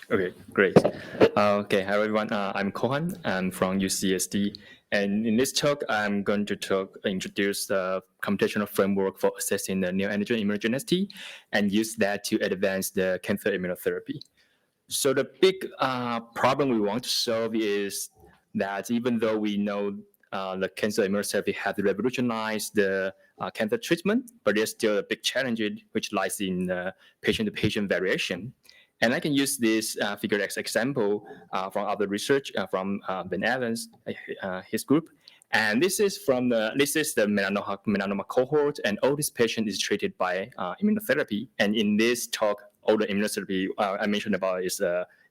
Okay, great. Okay, hi everyone. I'm Kohan. I'm from UCSD, and in this talk, I'm going to introduce the computational framework for assessing the neoantigen immunogenicity, and use that to advance the cancer immunotherapy. So the big problem we want to solve is that even though we know the cancer immunotherapy has revolutionized the cancer treatment, but there's still a big challenge which lies in patient-to-patient variation. And I can use this figure as example from other research from Ben Evans, his group. And this is the melanoma cohort, and all this patient is treated by immunotherapy. And in this talk, all the immunotherapy I mentioned about is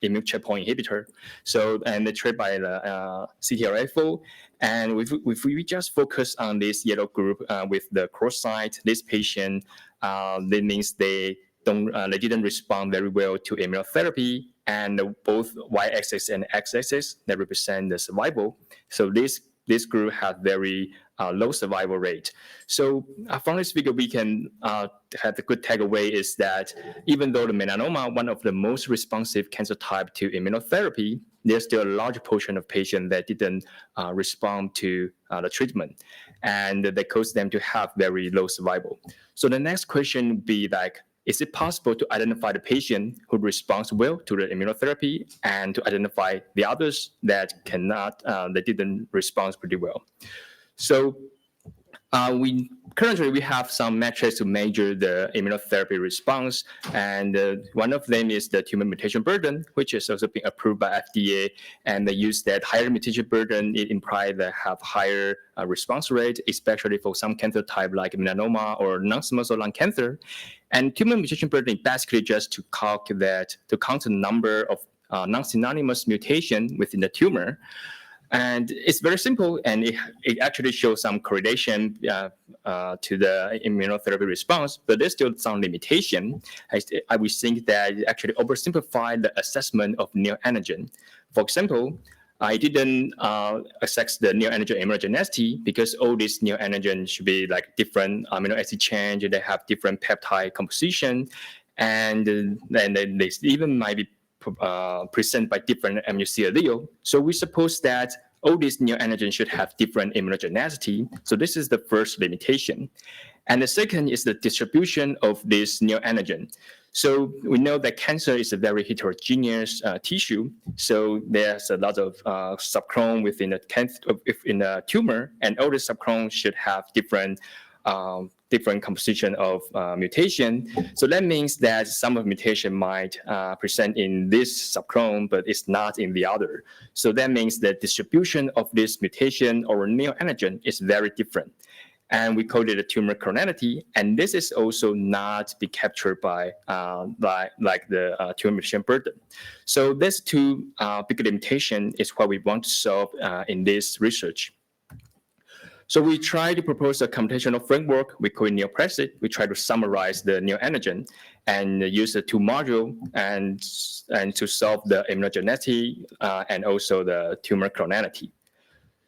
immune checkpoint inhibitor. So, and they treated by the CTLA-4. And if we just focus on this yellow group with the cross site, this patient, that means they didn't respond very well to immunotherapy, and both y-axis and x-axis that represent the survival. So this group had very low survival rate. So from this figure, we can have the good takeaway is that even though the melanoma, one of the most responsive cancer type to immunotherapy, there's still a large portion of patients that didn't respond to the treatment, and that caused them to have very low survival. So the next question would be like, is it possible to identify the patient who responds well to the immunotherapy and to identify the others that cannot, that didn't respond pretty well? So we currently have some metrics to measure the immunotherapy response, and one of them is the tumor mutation burden, which is also being approved by FDA. And they use that higher mutation burden, it implies they have higher response rate, especially for some cancer type like melanoma or non-small cell lung cancer. And tumor mutation burden is basically just to count the number of non-synonymous mutation within the tumor. And it's very simple, and it actually shows some correlation to the immunotherapy response, but there's still some limitation. I would think that it actually oversimplified the assessment of neoantigen. For example, I didn't assess the neoantigen immunogenicity because all these neoantigens should be like different amino acid change, they have different peptide composition, and then they even might be present by different MUC allele. So we suppose that all these neoantigens should have different immunogenicity. So this is the first limitation. And the second is the distribution of this neoantigen. So we know that cancer is a very heterogeneous tissue. So there's a lot of subclone within the tumor, and all the subclones should have different composition of mutation. So that means that some of mutation might present in this subclone, but it's not in the other. So that means the distribution of this mutation or neoantigen is very different. And we call it a tumor clonality. And this is also not be captured by the tumor mutation burden. So these two big limitations is what we want to solve in this research. So we try to propose a computational framework. We call it NeoPrecis. We try to summarize the neoantigen and use the two modules and to solve the immunogenicity and also the tumor clonality.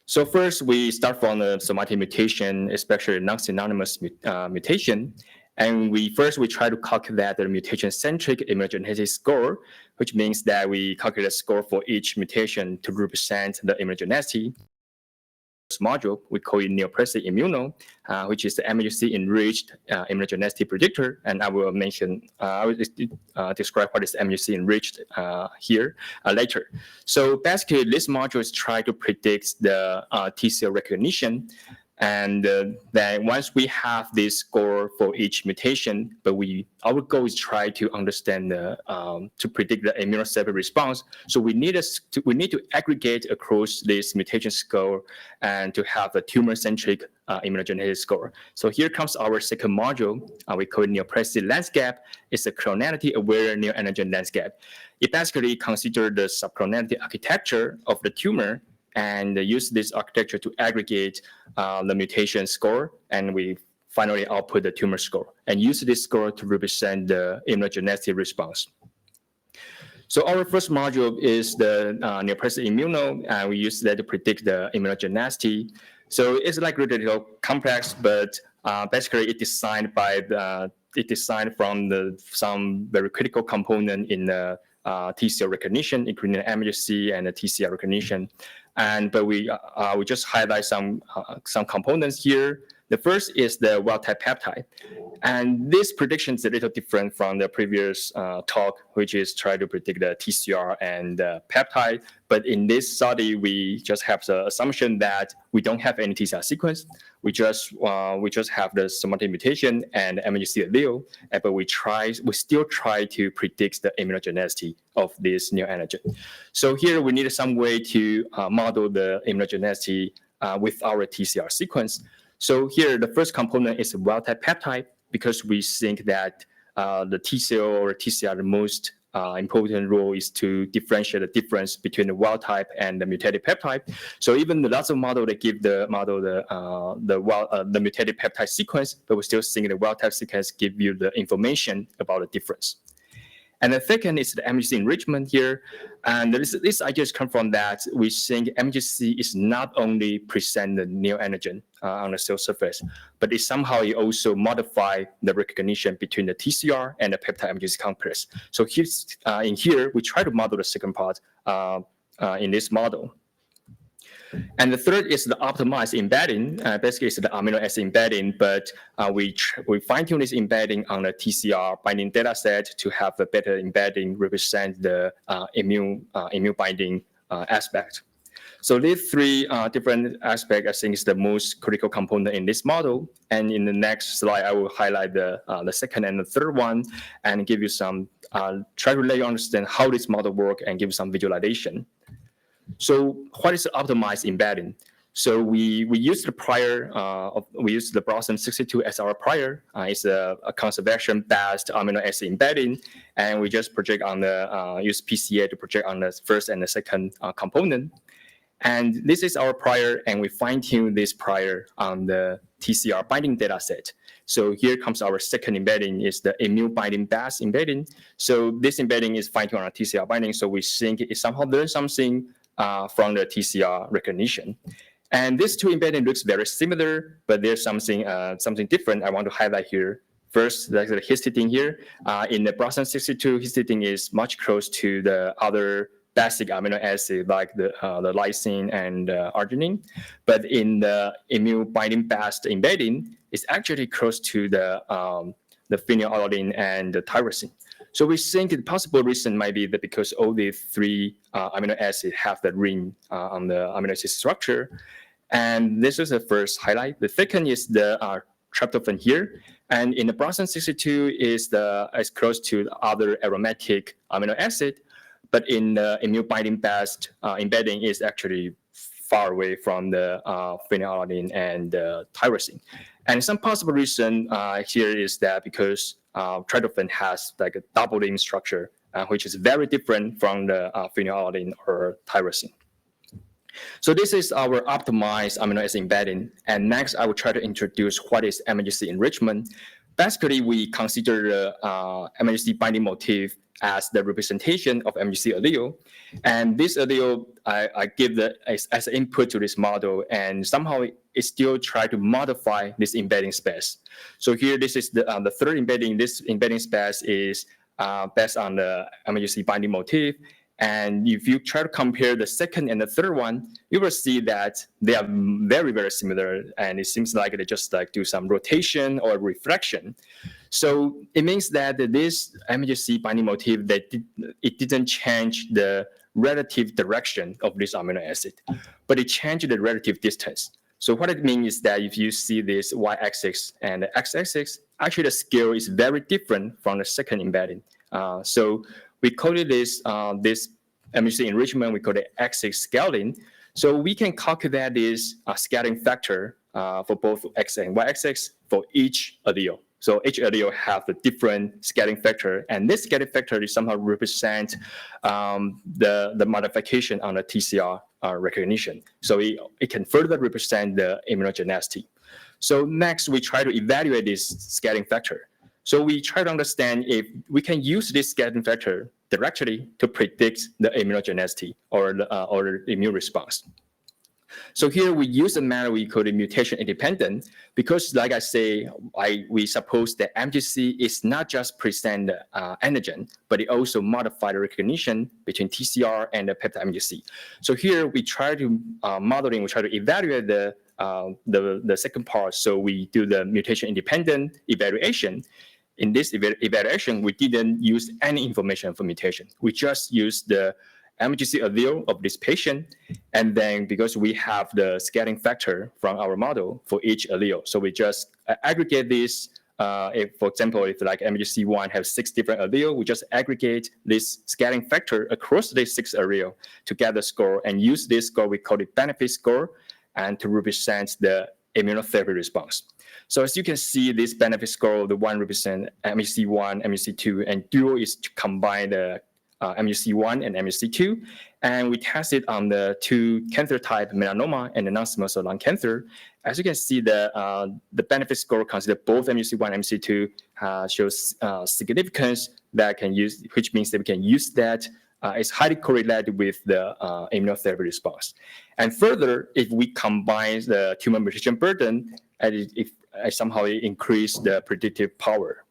So first, we start from the somatic mutation, especially non-synonymous mutation. And we try to calculate the mutation-centric immunogenicity score, which means that we calculate a score for each mutation to represent the immunogenicity. Module, we call it NeoPrecis Immuno, which is the MUC enriched immunogenicity predictor. And I will mention, I will describe what is MUC enriched here later. So basically, this module is trying to predict the T cell recognition. And then once we have this score for each mutation, but our goal is try to understand to predict the immunotherapy response. So we need to aggregate across this mutation score and to have a tumor-centric immunogenicity score. So here comes our second module. We call it NeoPrecis landscape. It's a clonality-aware neoantigen landscape. It basically considers the subclonality architecture of the tumor and use this architecture to aggregate the mutation score, and we finally output the tumor score, and use this score to represent the immunogenicity response. So our first module is the NeoPrecis Immuno, and we use that to predict the immunogenicity. So it's like really complex, but basically it's designed from some very critical component in the T-cell recognition, including MHC and the TCR recognition. But we just highlight some components here. The first is the wild-type peptide. And this prediction is a little different from the previous talk, which is try to predict the TCR and the peptide. But in this study, we just have the assumption that we don't have any TCR sequence. We just have the somatic mutation and MHC allele, but we still try to predict the immunogenicity of this neoantigen. So here we need some way to model the immunogenicity with our TCR sequence. So here the first component is wild-type peptide, because we think that the T cell or TCR, the most important role is to differentiate the difference between the wild type and the mutated peptide. So even the lots of model that give the mutated peptide sequence, but we still think the wild type sequence give you the information about the difference. And the second is the MHC enrichment here. And this ideas come from that we think MHC is not only present the neoantigen on the cell surface, but it somehow also modify the recognition between the TCR and the peptide MHC complex. So in here, we try to model the second part in this model. And the third is the optimized embedding. Basically, it's the amino acid embedding, but we fine-tune this embedding on the TCR binding data set to have a better embedding represent the immune binding aspect. So these three different aspects, I think, is the most critical component in this model. And in the next slide, I will highlight the second and the third one and give you some, try to let you understand how this model works and give you some visualization. So what is the optimized embedding? So we use the prior, we use the Brosnan 62 as our prior. It's a conservation-based amino acid embedding, and we just project on the, use PCA to project on the first and the second component. And this is our prior, and we fine-tune this prior on the TCR binding data set. So here comes our second embedding, is the immune binding base embedding. So this embedding is fine-tuned on TCR binding, so we think it somehow learns something from the TCR recognition. And these two embedding looks very similar, but there's something different I want to highlight here. First, like the histidine here. In the Brosnan 62, histidine is much close to the other basic amino acid like the lysine and arginine. But in the immune binding based embedding, it's actually close to the phenylalanine and the tyrosine. So we think the possible reason might be that because all the three amino acids have the ring on the amino acid structure. And this is the first highlight. The second is the tryptophan here. And in the Brosnan 62 is close to the other aromatic amino acid. But in the immune binding based embedding is actually far away from the phenylalanine and tyrosine. And some possible reason here is that because tryptophan has like a double ring structure, which is very different from the phenylalanine or tyrosine. So this is our optimized amino acid embedding. And next, I will try to introduce what is MHC enrichment. Basically, we consider the MHC binding motif as the representation of MHC allele. And this allele, I give as an input to this model, and somehow it still try to modify this embedding space. So here, this is the third embedding. This embedding space is based on the MHC binding motif. And if you try to compare the second and the third one, you will see that they are very, very similar. And it seems like they just like do some rotation or reflection. So it means that this MHC binding motif, it didn't change the relative direction of this amino acid, but it changed the relative distance. So what it means is that if you see this y-axis and the x-axis, actually the scale is very different from the second embedding. So we call it this MHC enrichment, we call it axis scaling. So we can calculate this scaling factor for both x and y-axis for each allele. So each allele have the different scaling factor, and this scaling factor is somehow represent the modification on the TCR recognition. So it can further represent the immunogenicity. So next, we try to evaluate this scaling factor. So we try to understand if we can use this scaling factor directly to predict the immunogenicity or the immune response. So here we use a manner we call it mutation independent, because like I say, we suppose that MGC is not just present antigen, but it also modify the recognition between TCR and the peptide MGC. So here we try to modeling, we try to evaluate the second part. So we do the mutation independent evaluation. In this evaluation, we didn't use any information for mutation. We just used the MGC allele of this patient, and then because we have the scaling factor from our model for each allele, so we just aggregate this. If, for example, if like MGC1 has 6 different allele, we just aggregate this scaling factor across these 6 allele to get the score, and use this score, we call it benefit score, and to represent the immunotherapy response. So as you can see, this benefit score, the one represent MGC1, MGC2, and duo is to combine the MGC1 and MGC2, and we tested on the 2 cancer type, melanoma and the non-small cell lung cancer. As you can see, the benefit score consider both MGC1 and MGC2 shows significance that can use, which means that we can use that. It's highly correlated with the immunotherapy response. And further, if we combine the tumor mutation burden, it somehow increase the predictive power.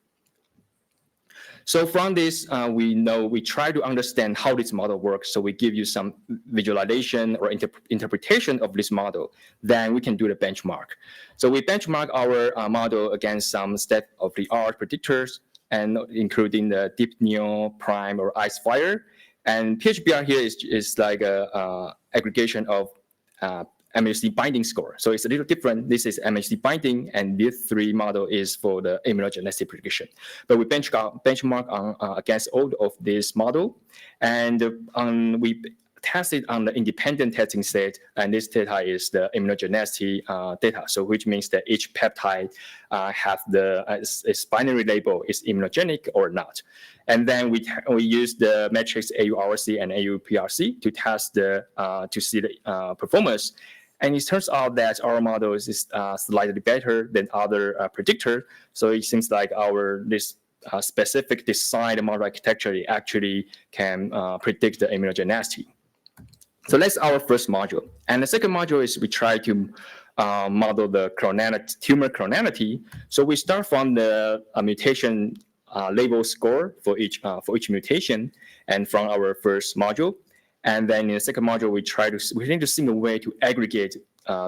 So from this, we try to understand how this model works. So we give you some visualization or interpretation of this model. Then we can do the benchmark. So we benchmark our model against some state-of-the-art predictors, and including the Deep Neo, Prime, or IceFire. And PHBR here is like a aggregation of MHC binding score. So it's a little different. This is MHC binding, and this 3 model is for the immunogenicity prediction. But we benchmark on against all of this model, and we tested on the independent testing set, and this data is the immunogenicity data. So which means that each peptide have its binary label is immunogenic or not. And then we use the metrics AURC and AUPRC to test to see the performance. And it turns out that our model is slightly better than other predictor. So it seems like this specific design model architecture actually can predict the immunogenicity. So that's our first module. And the second module is we try to model the tumor clonality. So we start from the mutation label score for each mutation, and from our first module. And then in the second module, we need to think a way to aggregate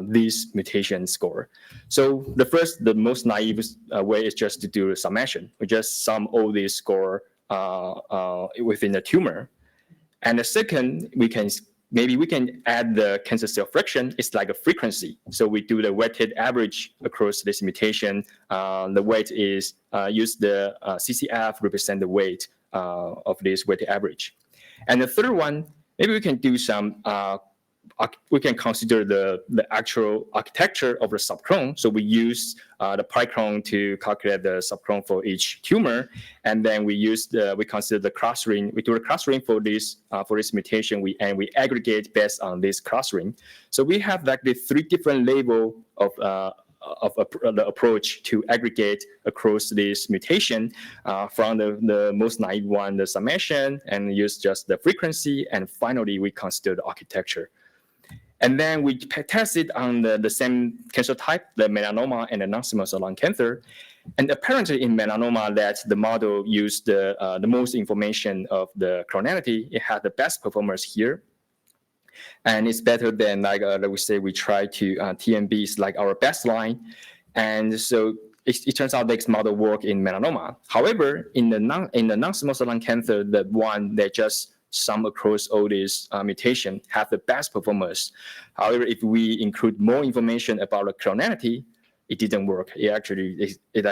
these mutation score. So the most naive way is just to do a summation. We just sum all these score within the tumor. And the second, maybe we can add the cancer cell fraction. It's like a frequency. So we do the weighted average across this mutation. The weight is use the CCF represent the weight of this weighted average. And the third one, maybe we can do some, we can consider the actual architecture of the subclone. So we use the piclone to calculate the subclone for each tumor, and then we consider the clustering. We do the clustering for this mutation, and we aggregate based on this clustering. So we have like the 3 different level of the approach to aggregate across this mutation, from the most naive one, the summation, and use just the frequency, and finally we consider the architecture. And then we test it on the same cancer type, the melanoma and the non-small cell lung cancer. And apparently in melanoma, that the model used the most information of the clonality. It had the best performance here. And it's better than, like we say, we try to TMB is like our best line. And so it turns out this model work in melanoma. However, in the non-small cell lung cancer, the one that just sum across all these mutation have the best performance. However, if we include more information about the clonality, it didn't work. It actually it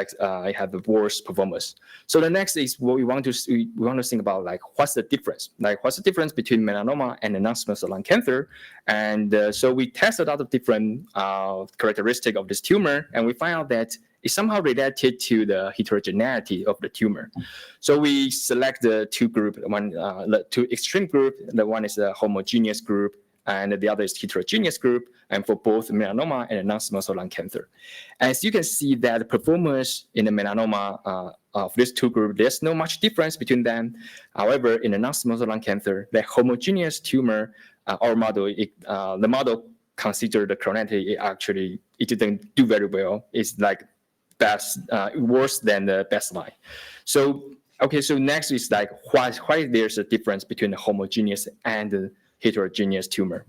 had the worst performance. So the next is what we want to think about, like what's the difference? Like what's the difference between melanoma and the non-small cell lung cancer? And so we tested out the different characteristic of this tumor, and we find out that it's somehow related to the heterogeneity of the tumor. So we select the 2 group, the 2 extreme group. The one is a homogeneous group, and the other is heterogeneous group, and for both melanoma and non-small cell lung cancer. As you can see that the performance in the melanoma of these 2 groups, there's no much difference between them. However, in the non-small cell lung cancer, the homogeneous tumor, our model, the model consider the chronology, it didn't do very well. It's like worse than the baseline. So so next is like why there's a difference between the homogeneous and the heterogeneous tumor.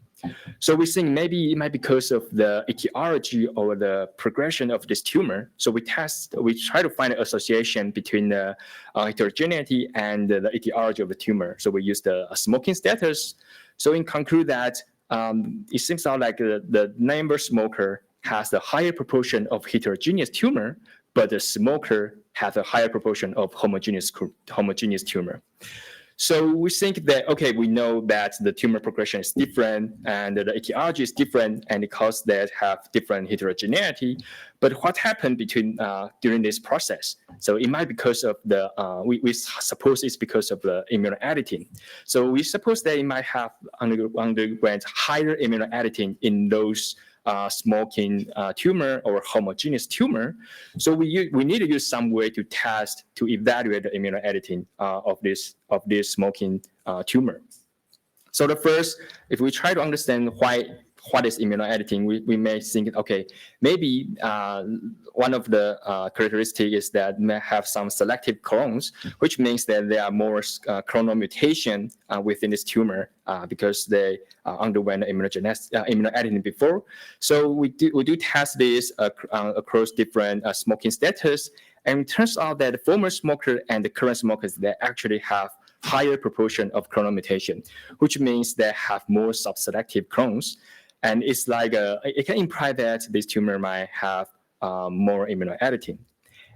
So we think maybe it might be because of the etiology or the progression of this tumor. So we try to find an association between the heterogeneity and the etiology of the tumor. So we use the smoking status. So in conclude that it seems out like the never smoker has a higher proportion of heterogeneous tumor, but the smoker has a higher proportion of homogeneous tumor. So we think that, we know that the tumor progression is different and the etiology is different and the cause that have different heterogeneity. But what happened during this process? So it might be because of we suppose it's because of the immunoediting. So we suppose that it might have underwent higher immunoediting in those smoking tumor or homogeneous tumor. So we need to use some way to test to evaluate the immunoediting of this smoking tumor. So the first, if we try to understand what is immunoediting, we may think, maybe one of the characteristics is that may have some selective clones, which means that there are more clonal mutation within this tumor because they underwent immunoediting before. So we do test this across different smoking status, and it turns out that the former smoker and the current smokers, they actually have higher proportion of clonal mutation, which means they have more subselective clones. And it's like it can imply that this tumor might have more immunoediting.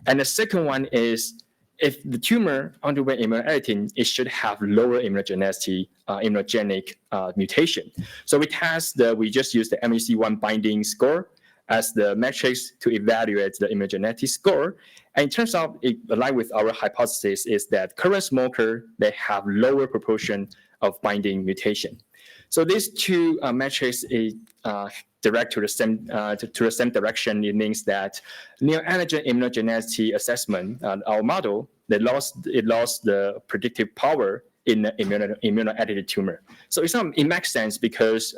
And the second one is if the tumor underwent immunoediting, it should have lower immunogenicity, immunogenic mutation. So we just use the MEC1 binding score as the metrics to evaluate the immunogenicity score. And it turns out, aligned with our hypothesis, is that current smoker, they have lower proportion of binding mutation. So these two metrics is direct to the same direction. It means that neoantigen immunogenicity assessment, our model, it lost the predictive power in the immunoedited tumor. So it makes sense because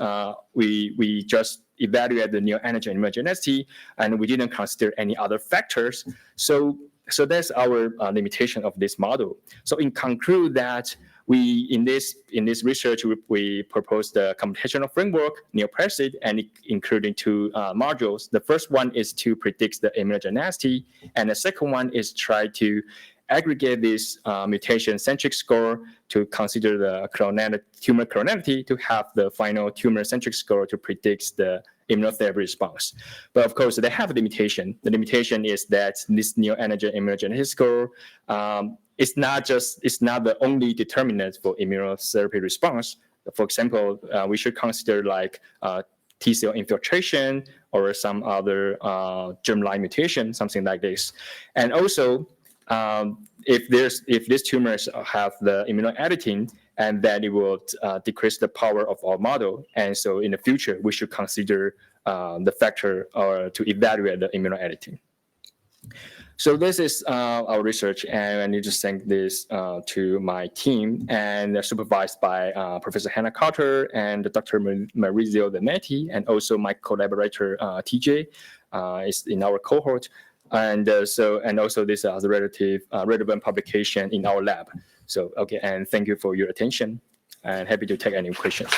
we just evaluate the neoantigen immunogenicity and we didn't consider any other factors. So that's our limitation of this model. So in conclude that in this research, we proposed the computational framework, NeoPrecis, and including two modules. The first one is to predict the immunogenicity, and the second one is try to aggregate this mutation-centric score to consider the tumor clonality to have the final tumor-centric score to predict the immunotherapy response. But of course, they have a limitation. The limitation is that this neoantigen immunogenicity score it's not the only determinant for immunotherapy response. For example, we should consider like T cell infiltration or some other germline mutation, something like this. And also, if these tumors have the immunoediting, and then it will decrease the power of our model. And so in the future, we should consider the factor to evaluate the immunoediting. So this is our research, and I need to thank this to my team, and supervised by Professor Hannah Carter and Dr. Maurizio Demetti, and also my collaborator TJ is in our cohort, and also this is the relevant publication in our lab. So and thank you for your attention, and happy to take any questions.